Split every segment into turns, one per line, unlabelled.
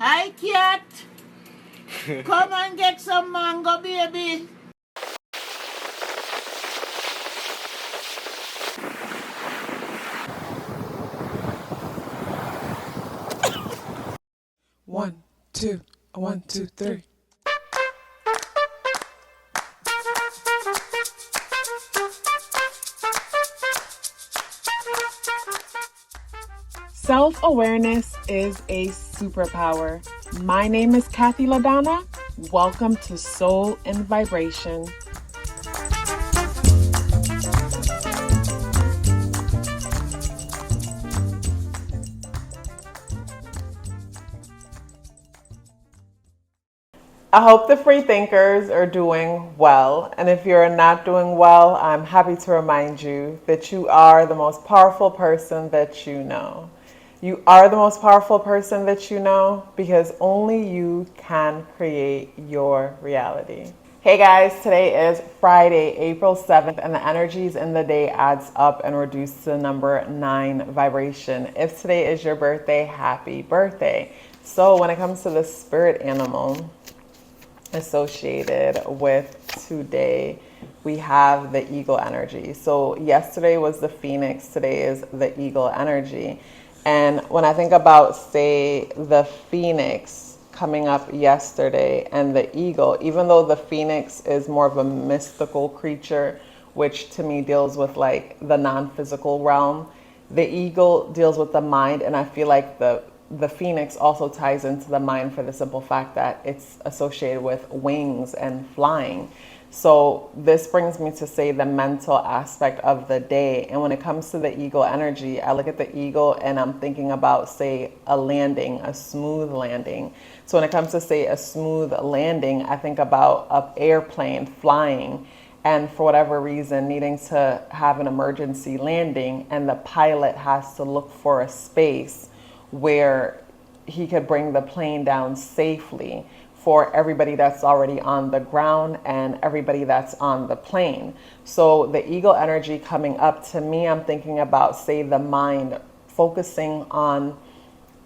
Hi, cat. Come and get some mango, baby.
One, two, 1, 2, 3. Self-awareness is a superpower. My name is KathyLaDonna. Welcome to Soul and Vibration. I hope the free thinkers are doing well. And if you're not doing well, I'm happy to remind you that you are the most powerful person that you know. You are the most powerful person that you know because only you can create your reality. Hey guys, today is Friday, April 7th, and the energies in the day adds up and reduce to the number 9 vibration. If today is your birthday, happy birthday. So when it comes to the spirit animal associated with today, we have the eagle energy. So yesterday was the phoenix, today is the eagle energy. And when I think about, say, the phoenix coming up yesterday and the eagle, even though the phoenix is more of a mystical creature, which to me deals with like the non-physical realm, the eagle deals with the mind. And I feel like the phoenix also ties into the mind for the simple fact that it's associated with wings and flying. So this brings me to say the mental aspect of the day. And when it comes to the eagle energy, I look at the eagle and I'm thinking about, say, a landing, a smooth landing. So when it comes to, say, a smooth landing, I think about an airplane flying and for whatever reason needing to have an emergency landing, and the pilot has to look for a space where he could bring the plane down safely for everybody that's already on the ground and everybody that's on the plane. So the eagle energy coming up, to me, I'm thinking about, say, the mind focusing on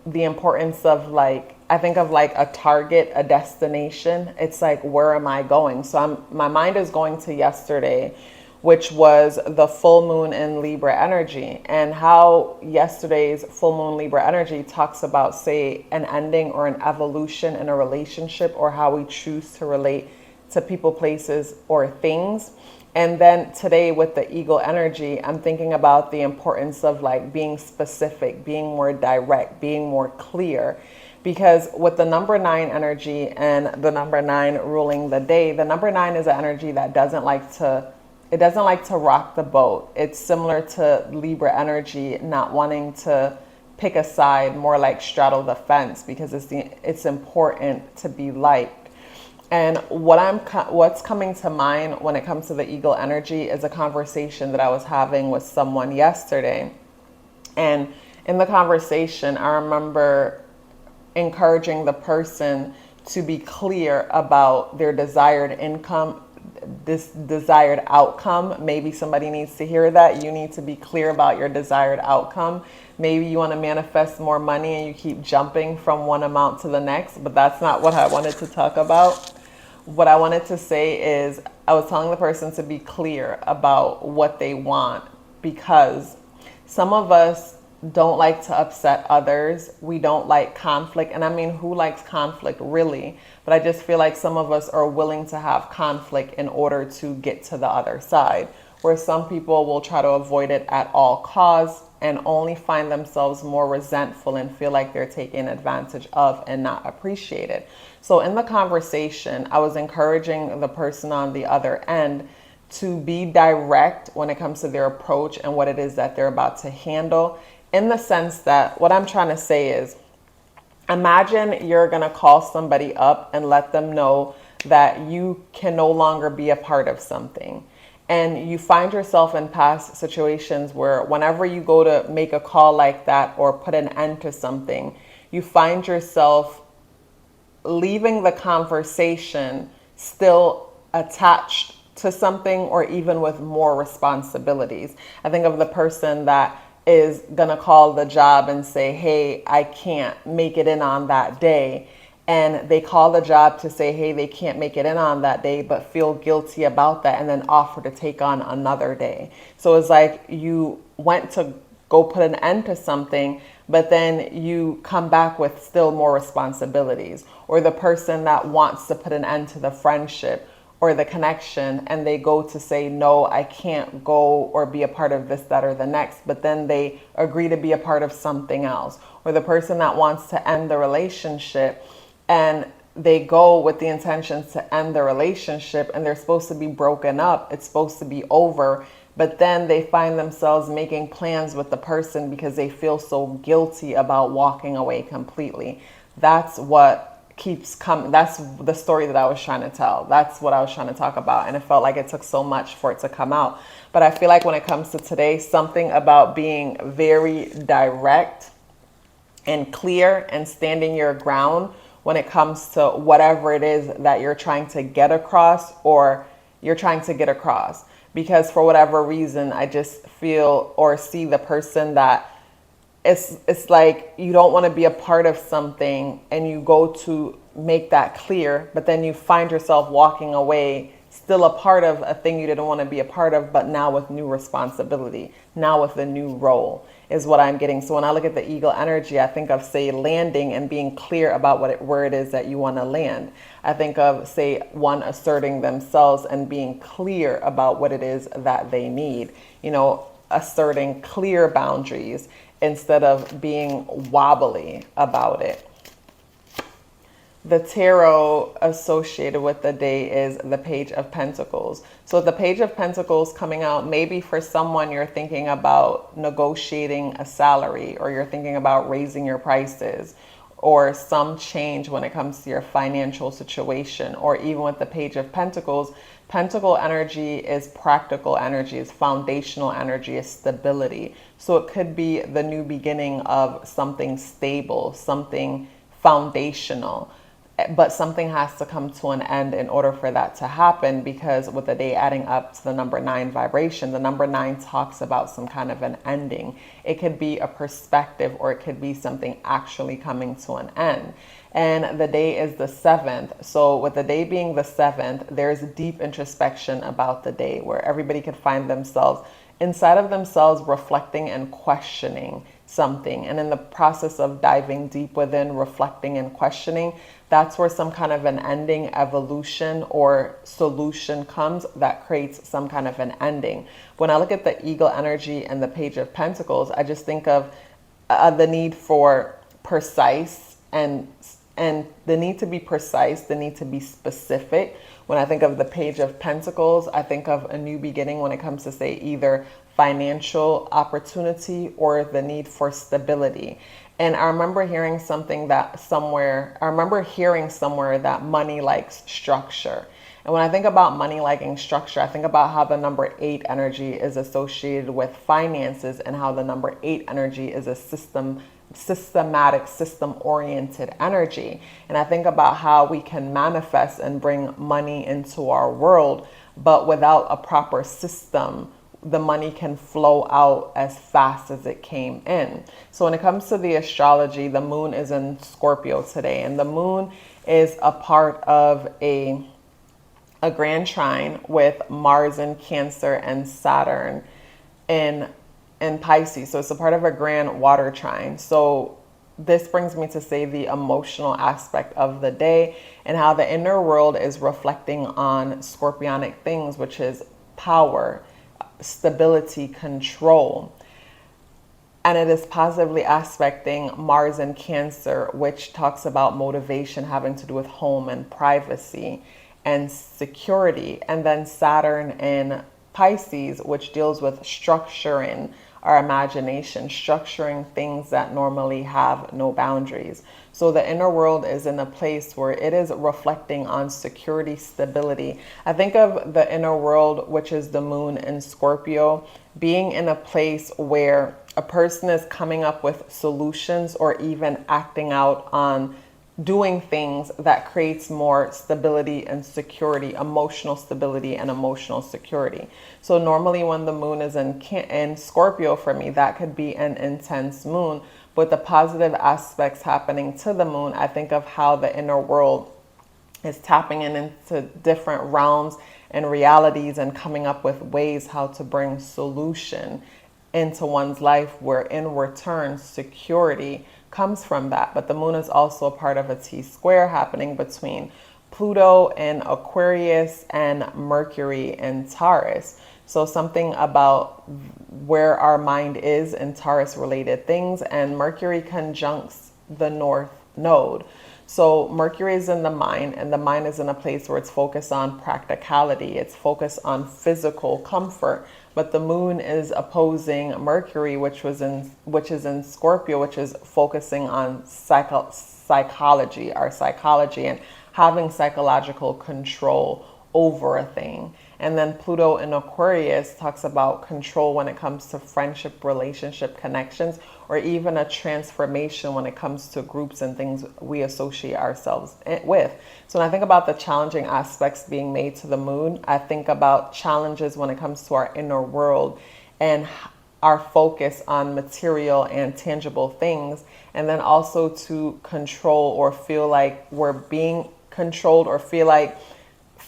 the importance of, like, I think of like a target, a destination. It's like, where am I going? So my mind is going to yesterday, which was the full moon in Libra energy, and how yesterday's full moon Libra energy talks about, say, an ending or an evolution in a relationship, or how we choose to relate to people, places, or things. And then today with the eagle energy, I'm thinking about the importance of like being specific, being more direct, being more clear. Because with the number 9 energy and the number 9 ruling the day, the number 9 is an energy that doesn't like to rock the boat. It's similar to Libra energy, not wanting to pick a side, more like straddle the fence, because it's important to be liked. And what's coming to mind when it comes to the eagle energy is a conversation that I was having with someone yesterday. And in the conversation, I remember encouraging the person to be clear about their desired income, this desired outcome. Maybe somebody needs to hear that. You need to be clear about your desired outcome. Maybe you want to manifest more money and you keep jumping from one amount to the next, but that's not what I wanted to talk about. What I wanted to say is, I was telling the person to be clear about what they want, because some of us don't like to upset others. We don't like conflict. And I mean, who likes conflict really? But I just feel like some of us are willing to have conflict in order to get to the other side, where some people will try to avoid it at all costs and only find themselves more resentful and feel like they're taken advantage of and not appreciated. So in the conversation, I was encouraging the person on the other end to be direct when it comes to their approach and what it is that they're about to handle. In the sense that, what I'm trying to say is, imagine you're going to call somebody up and let them know that you can no longer be a part of something. And you find yourself in past situations where whenever you go to make a call like that or put an end to something, you find yourself leaving the conversation still attached to something, or even with more responsibilities. I think of the person that is going to call the job and say, hey, I can't make it in on that day. And they call the job to say, hey, they can't make it in on that day, but feel guilty about that and then offer to take on another day. So it's like you went to go put an end to something, but then you come back with still more responsibilities. Or the person that wants to put an end to the friendship or the connection, and they go to say, no, I can't go or be a part of this, that, or the next, but then they agree to be a part of something else. Or the person that wants to end the relationship, and they go with the intentions to end the relationship, and they're supposed to be broken up. It's supposed to be over. But then they find themselves making plans with the person because they feel so guilty about walking away completely. That's what keeps coming. That's the story that I was trying to tell. That's what I was trying to talk about. And it felt like it took so much for it to come out. But I feel like when it comes to today, something about being very direct and clear and standing your ground when it comes to whatever it is that you're trying to get across or you're trying to get across. Because for whatever reason, I just feel or see the person that it's like you don't want to be a part of something and you go to make that clear, but then you find yourself walking away still a part of a thing you didn't want to be a part of, but now with new responsibility, now with a new role is what I'm getting. So when I look at the eagle energy, I think of, say, landing and being clear about where it is that you want to land. I think of, say, one asserting themselves and being clear about what it is that they need, you know, asserting clear boundaries instead of being wobbly about it. The tarot associated with the day is the Page of Pentacles. So the Page of Pentacles coming out, maybe for someone you're thinking about negotiating a salary, or you're thinking about raising your prices, or some change when it comes to your financial situation. Or even with the Page of Pentacles, Pentacle energy is practical energy, is foundational energy, is stability. So it could be the new beginning of something stable, something foundational. But something has to come to an end in order for that to happen, because with the day adding up to the number 9 vibration, the number 9 talks about some kind of an ending. It could be a perspective, or it could be something actually coming to an end. And the day is the 7th. So with the day being the 7th, there's deep introspection about the day where everybody could find themselves inside of themselves, reflecting and questioning something. And in the process of diving deep within, reflecting and questioning, that's where some kind of an ending, evolution, or solution comes that creates some kind of an ending. When I look at the eagle energy and the Page of Pentacles, I just think of the need for precise and the need to be precise, the need to be specific. When I think of the Page of Pentacles, I think of a new beginning when it comes to, say, either financial opportunity or the need for stability. And I remember hearing something that somewhere that money likes structure. And when I think about money liking structure, I think about how the number 8 energy is associated with finances, and how the number 8 energy is a systematic, system-oriented energy. And I think about how we can manifest and bring money into our world, but without a proper system, the money can flow out as fast as it came in. So when it comes to the astrology, the moon is in Scorpio today, and the moon is a part of a grand trine with Mars in Cancer and Saturn in Pisces. So it's a part of a grand water trine. So this brings me to say the emotional aspect of the day, and how the inner world is reflecting on scorpionic things, which is power, stability, control. And it is positively aspecting Mars in Cancer, which talks about motivation, having to do with home and privacy and security. And then Saturn in Pisces, which deals with structuring our imagination, structuring things that normally have no boundaries. So the inner world is in a place where it is reflecting on security, stability. I think of the inner world, which is the moon in Scorpio, being in a place where a person is coming up with solutions, or even acting out on doing things that creates more stability and security, emotional stability and emotional security. So normally when the moon is in Scorpio for me, that could be an intense moon. But the positive aspects happening to the moon, I think of how the inner world is tapping into different realms and realities and coming up with ways how to bring solution into one's life, where in return security comes from that. But the moon is also a part of a T-square happening between Pluto in Aquarius and Mercury in Taurus. So something about where our mind is in Taurus related things, and Mercury conjuncts the North Node. So Mercury is in the mind, and the mind is in a place where it's focused on practicality. It's focused on physical comfort. But the moon is opposing Mercury, which is in Scorpio, which is focusing on psychology, our psychology, and having psychological control over a thing. And then Pluto in Aquarius talks about control when it comes to friendship, relationship, connections, or even a transformation when it comes to groups and things we associate ourselves with. So when I think about the challenging aspects being made to the moon, I think about challenges when it comes to our inner world and our focus on material and tangible things, and then also to control or feel like we're being controlled, or feel like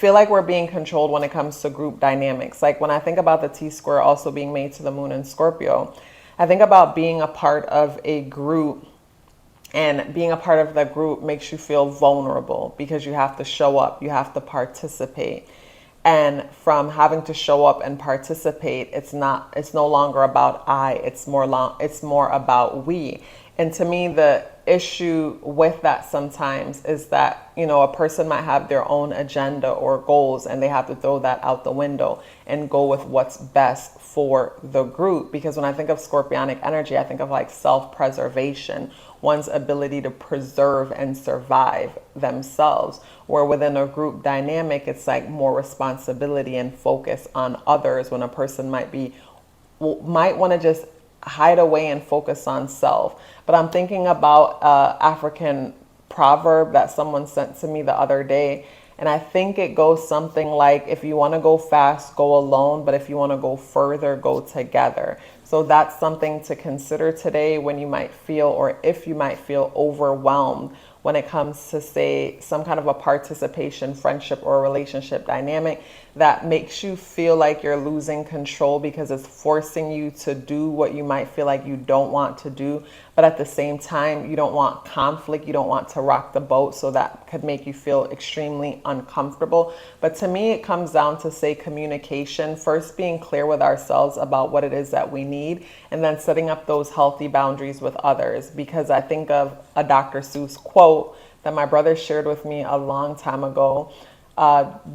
we're being controlled when it comes to group dynamics. Like when I think about the T-square also being made to the moon in Scorpio, I think about being a part of a group, and being a part of the group makes you feel vulnerable because you have to show up, you have to participate. And from having to show up and participate, it's no longer about I, it's more about we. And to me, the issue with that sometimes is that, a person might have their own agenda or goals, and they have to throw that out the window and go with what's best for the group. Because when I think of scorpionic energy, I think of like self-preservation, one's ability to preserve and survive themselves. Where within a group dynamic, it's like more responsibility and focus on others, when a person might want to just hide away and focus on self. But I'm thinking about African proverb that someone sent to me the other day, and I think it goes something like, if you want to go fast, go alone, but if you want to go further, go together. So that's something to consider today when you might feel, or if you might feel overwhelmed when it comes to, say, some kind of a participation, friendship, or relationship dynamic that makes you feel like you're losing control because it's forcing you to do what you might feel like you don't want to do. But at the same time, you don't want conflict. You don't want to rock the boat. So that could make you feel extremely uncomfortable. But to me, it comes down to, say, communication. First, being clear with ourselves about what it is that we need, and then setting up those healthy boundaries with others. Because I think of a Dr. Seuss quote that my brother shared with me a long time ago.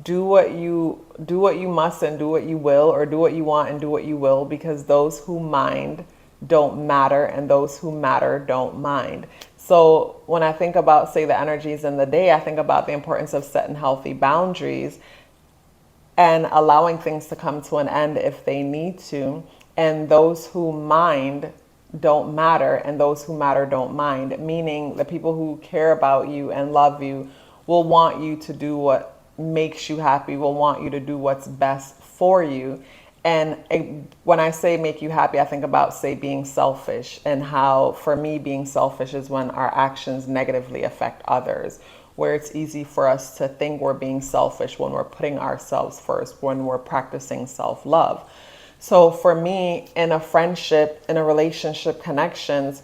Do what you must and do what you will, or do what you want and do what you will, because those who mind don't matter, and those who matter don't mind. So when I think about, say, the energies in the day, I think about the importance of setting healthy boundaries and allowing things to come to an end if they need to. And those who mind don't matter, and those who matter don't mind, meaning the people who care about you and love you will want you to do what makes you happy, will want you to do what's best for you. And when I say make you happy, I think about, say, being selfish, and how for me being selfish is when our actions negatively affect others, where it's easy for us to think we're being selfish when we're putting ourselves first, when we're practicing self-love. So for me, in a friendship, in a relationship, connections,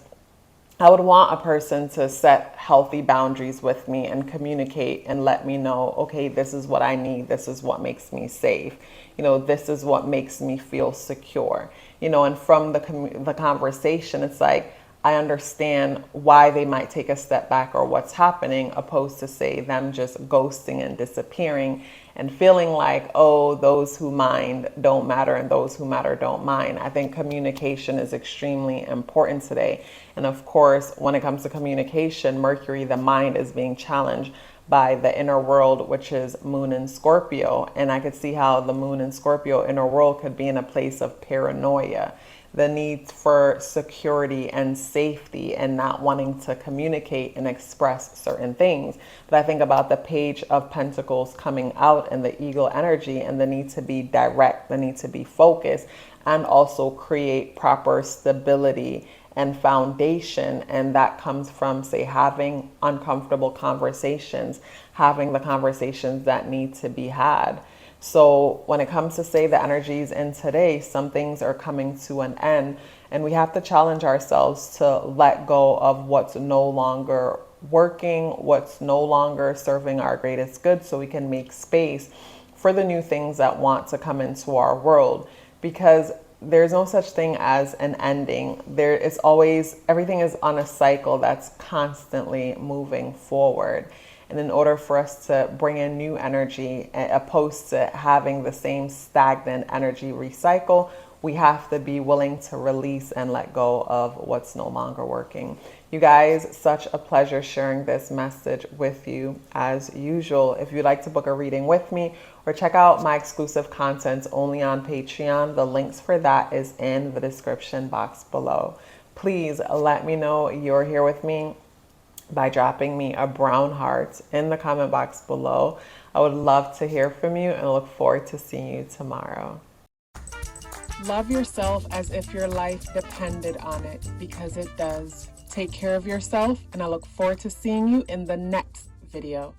I would want a person to set healthy boundaries with me and communicate and let me know, okay, this is what I need. This is what makes me safe. This is what makes me feel secure. And from the conversation, it's like, I understand why they might take a step back or what's happening, opposed to, say, them just ghosting and disappearing and feeling like, oh, those who mind don't matter and those who matter don't mind. I think communication is extremely important today. And of course, when it comes to communication, Mercury, the mind, is being challenged by the inner world, which is moon in Scorpio. And I could see how the moon in Scorpio inner world could be in a place of paranoia, the need for security and safety and not wanting to communicate and express certain things. But I think about the Page of Pentacles coming out and the eagle energy and the need to be direct, the need to be focused, and also create proper stability and foundation. And that comes from, say, having uncomfortable conversations, having the conversations that need to be had. So when it comes to, say, the energies in today, some things are coming to an end, and we have to challenge ourselves to let go of what's no longer working, what's no longer serving our greatest good, so we can make space for the new things that want to come into our world. Because there's no such thing as an ending. There is always, everything is on a cycle that's constantly moving forward. And in order for us to bring in new energy, opposed to having the same stagnant energy recycle, we have to be willing to release and let go of what's no longer working. You guys, such a pleasure sharing this message with you as usual. If you'd like to book a reading with me or check out my exclusive content only on Patreon, the links for that is in the description box below. Please let me know you're here with me by dropping me a brown heart in the comment box below. I would love to hear from you and look forward to seeing you tomorrow. Love yourself as if your life depended on it, because it does. Take care of yourself, and I look forward to seeing you in the next video.